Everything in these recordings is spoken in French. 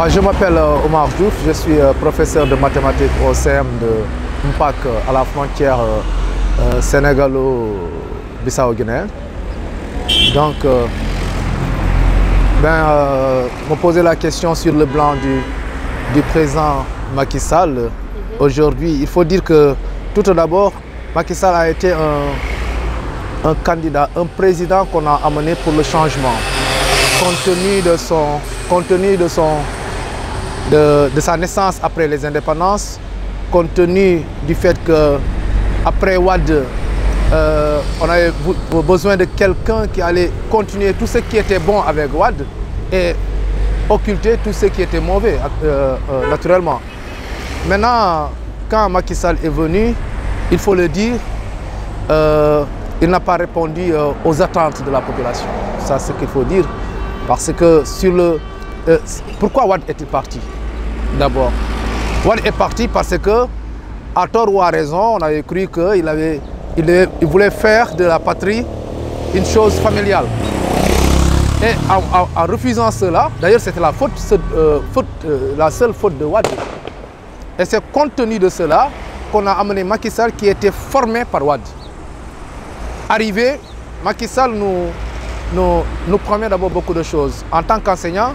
Moi, je m'appelle Omar Diouf, je suis professeur de mathématiques au CM de MPAC à la frontière sénégalo-bissau-guinéenne. Donc, me poser la question sur le blanc du président Macky Sall. Aujourd'hui, il faut dire que tout d'abord, Macky Sall a été un candidat, un président qu'on a amené pour le changement, compte tenu de sa naissance après les indépendances, compte tenu du fait qu'après Wade, on avait besoin de quelqu'un qui allait continuer tout ce qui était bon avec Wade et occulter tout ce qui était mauvais, naturellement. Maintenant, quand Macky Sall est venu, il faut le dire, il n'a pas répondu aux attentes de la population. Ça, c'est ce qu'il faut dire. Parce que sur le... pourquoi Wade est-il parti? D'abord, Wade est parti parce que, à tort ou à raison, on avait cru qu'il voulait faire de la patrie une chose familiale. Et en refusant cela, d'ailleurs c'était la seule faute de Wade. Et c'est compte tenu de cela qu'on a amené Macky Sall qui était formé par Wade. Arrivé, Macky Sall nous promet d'abord beaucoup de choses. En tant qu'enseignant,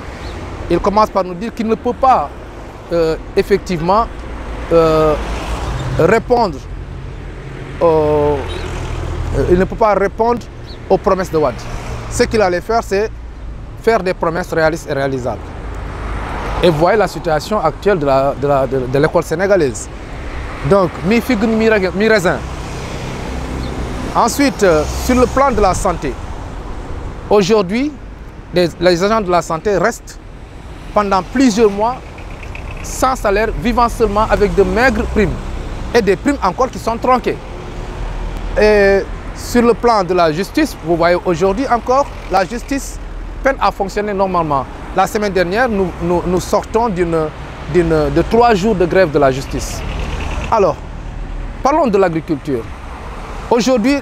il commence par nous dire qu'il ne peut pas effectivement répondre aux promesses de Wade. Ce qu'il allait faire, c'est faire des promesses réalistes et réalisables. Et vous voyez la situation actuelle de l'école sénégalaise. Donc, mi-figue, mi-raisin. Ensuite, sur le plan de la santé, aujourd'hui, les agents de la santé restent pendant plusieurs mois sans salaire, vivant seulement avec de maigres primes. Et des primes encore qui sont tronquées. Et sur le plan de la justice, vous voyez aujourd'hui encore, la justice peine à fonctionner normalement. La semaine dernière, nous sortons de 3 jours de grève de la justice. Alors, parlons de l'agriculture. Aujourd'hui,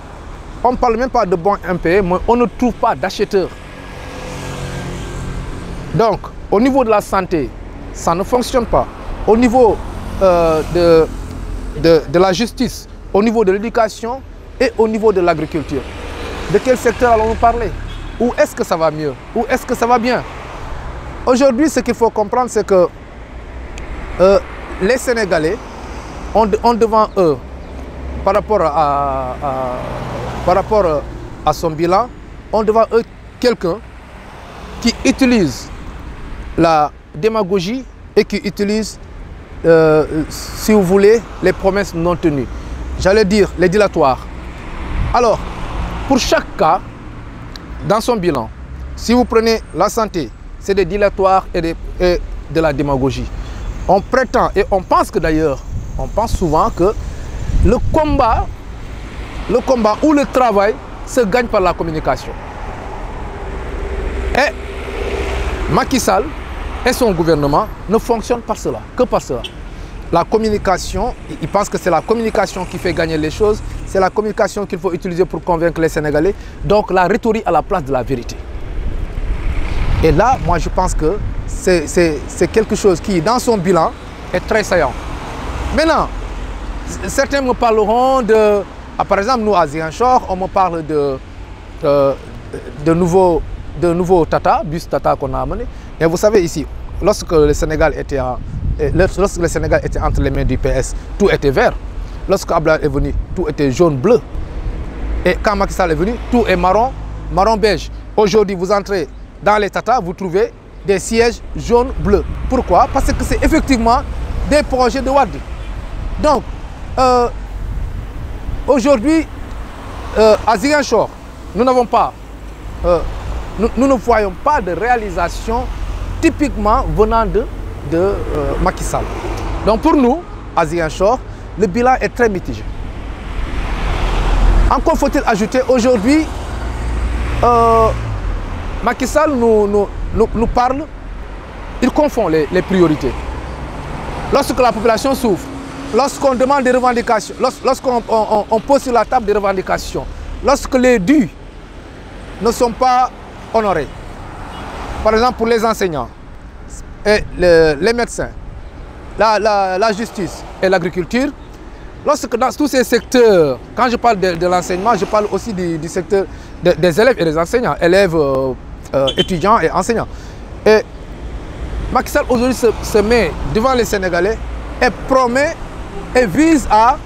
on ne parle même pas de bons impayés, mais on ne trouve pas d'acheteurs. Donc, au niveau de la santé, ça ne fonctionne pas. Au niveau de la justice, au niveau de l'éducation et au niveau de l'agriculture. De quel secteur allons-nous parler? Où est-ce que ça va mieux? Où est-ce que ça va bien? Aujourd'hui, ce qu'il faut comprendre, c'est que les Sénégalais ont devant eux, par rapport à son bilan, ont devant eux quelqu'un qui utilise la démagogie et qui utilise, si vous voulez, les promesses non tenues. J'allais dire les dilatoires. Alors, pour chaque cas, dans son bilan, si vous prenez la santé, c'est des dilatoires et de la démagogie. On prétend et on pense que d'ailleurs, on pense souvent que le combat ou le travail se gagne par la communication. Et Macky Sall et son gouvernement ne fonctionnent par cela, que par cela. La communication, il pense que c'est la communication qui fait gagner les choses, c'est la communication qu'il faut utiliser pour convaincre les Sénégalais, donc la rhétorique à la place de la vérité. Et là, moi je pense que c'est quelque chose qui, dans son bilan, est très saillant. Maintenant, certains me parleront de... par exemple, nous à Ziguinchor, on me parle de nouveaux Tata, bus Tata qu'on a amené. Et vous savez ici, lorsque le Sénégal était entre les mains du PS, tout était vert. Lorsque Abdoulaye est venu, tout était jaune-bleu. Et quand Macky Sall est venu, tout est marron-beige. Aujourd'hui, vous entrez dans les Tata, vous trouvez des sièges jaune-bleu. Pourquoi? Parce que c'est effectivement des projets de Wade. Donc, aujourd'hui, à Ziguinchor, nous ne voyons pas de réalisation typiquement venant de Macky Sall. Donc pour nous, à Ziguinchor, le bilan est très mitigé. Encore faut-il ajouter, aujourd'hui, Macky Sall nous parle, il confond les priorités. Lorsque la population souffre, lorsqu'on demande des revendications, lorsqu'on pose sur la table des revendications, lorsque les dus ne sont pas honorés, par exemple pour les enseignants, et les médecins, la justice et l'agriculture, lorsque dans tous ces secteurs, quand je parle de l'enseignement, je parle aussi du secteur des élèves et des enseignants, élèves, étudiants et enseignants. Et Macky Sall aujourd'hui se met devant les Sénégalais et promet et vise à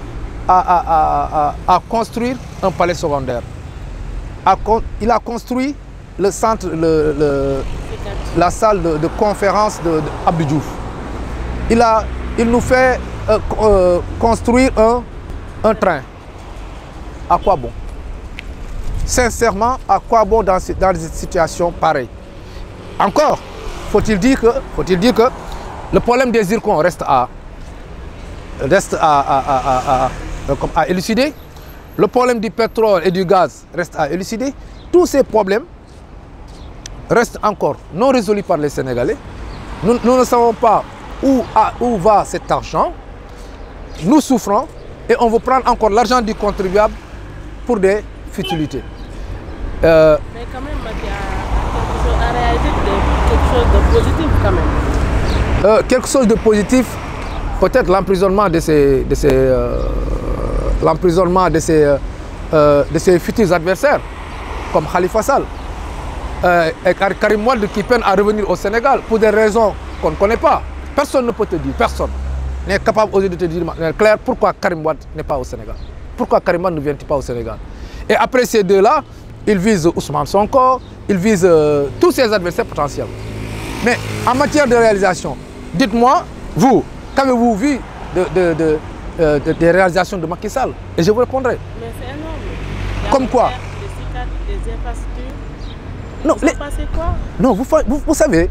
construire un palais secondaire. Il a construit le centre, la salle de conférence d'Abdou Diouf. Il nous fait construire un train. À quoi bon? Sincèrement, à quoi bon dans des situations pareilles? Encore, faut-il dire que le problème des zircons reste à élucider. Le problème du pétrole et du gaz reste à élucider. Tous ces problèmes restent encore non résolus par les Sénégalais. Nous ne savons pas où va cet argent. Nous souffrons et on veut prendre encore l'argent du contribuable pour des futilités. Mais quand même, il y a en réalité quelque chose de positif quand même. Quelque chose de positif, peut-être l'emprisonnement de ses futurs adversaires, comme Khalifa Sall et Karim Wade qui peinent à revenir au Sénégal pour des raisons qu'on ne connaît pas. Personne ne peut te dire, personne n'est capable aujourd'hui de te dire clair pourquoi Karim Wade n'est pas au Sénégal. Pourquoi Karim Wade ne vient pas au Sénégal. Et après ces deux-là, ils visent Ousmane Sonko, ils visent tous ses adversaires potentiels. Mais en matière de réalisation, dites-moi, vous, qu'avez-vous vu des réalisations de Macky Sall? Et je vous répondrai. Mais c'est énorme. Comme quoi? Des infrastructures. Non, quoi? Non, vous savez,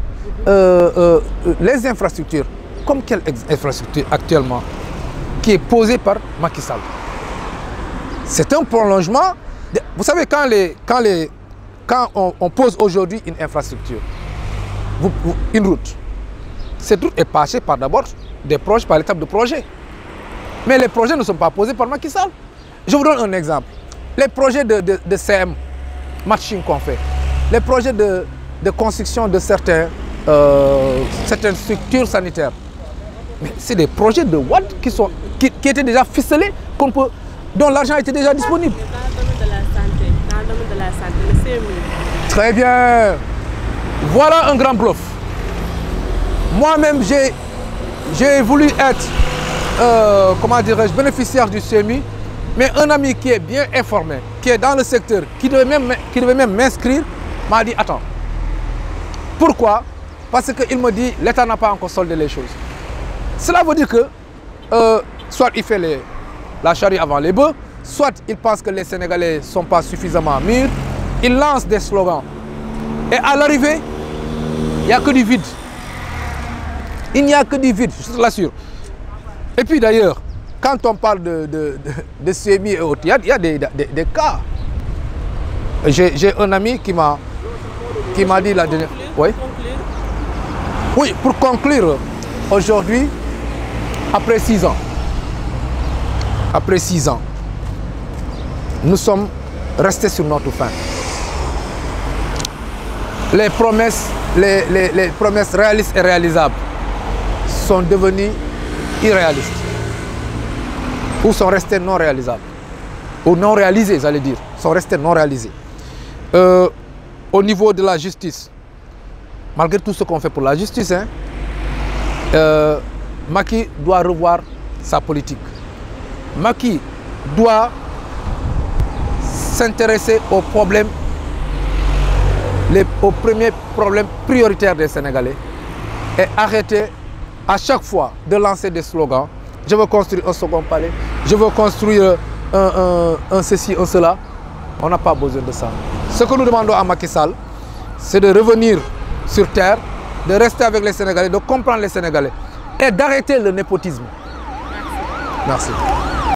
les infrastructures, comme quelle infrastructure actuellement qui est posée par Macky Sall? C'est un prolongement. Vous savez, quand on pose aujourd'hui une infrastructure, une route, cette route est passée par d'abord des projets, par l'étape de projet. Mais les projets ne sont pas posés par Macky Sall. Je vous donne un exemple. Les projets de CM, matching qu'on fait, les projets de construction de certaines structures sanitaires. Mais c'est des projets de Wade qui étaient déjà ficelés, dont l'argent était déjà disponible. Dans le domaine de la santé, le CMU. Très bien. Voilà un grand bluff. Moi-même, j'ai voulu être, comment dirais-je, bénéficiaire du CMU, mais un ami qui est bien informé, qui est dans le secteur, qui devait même m'inscrire, m'a dit, attends, pourquoi? Parce qu'il me dit, l'État n'a pas encore soldé les choses. Cela veut dire que, soit il fait la charrue avant les bœufs, soit il pense que les Sénégalais ne sont pas suffisamment mûrs, il lance des slogans. Et à l'arrivée, il n'y a que du vide. Il n'y a que du vide, je te l'assure. Et puis d'ailleurs, quand on parle de CMI et autres, il y a des cas. J'ai un ami qui m'a dit la dernière... Oui, pour conclure, aujourd'hui, après 6 ans, nous sommes restés sur notre faim. Les promesses réalistes et réalisables sont devenues irréalistes ou sont restées non réalisables ou non réalisées, j'allais dire, sont restées non réalisées. Au niveau de la justice, malgré tout ce qu'on fait pour la justice, Macky doit revoir sa politique. Macky doit s'intéresser aux problèmes, aux premiers problèmes prioritaires des Sénégalais et arrêter à chaque fois de lancer des slogans. Je veux construire un second palais, je veux construire un ceci, un cela. On n'a pas besoin de ça. Ce que nous demandons à Macky Sall, c'est de revenir sur terre, de rester avec les Sénégalais, de comprendre les Sénégalais et d'arrêter le népotisme. Merci.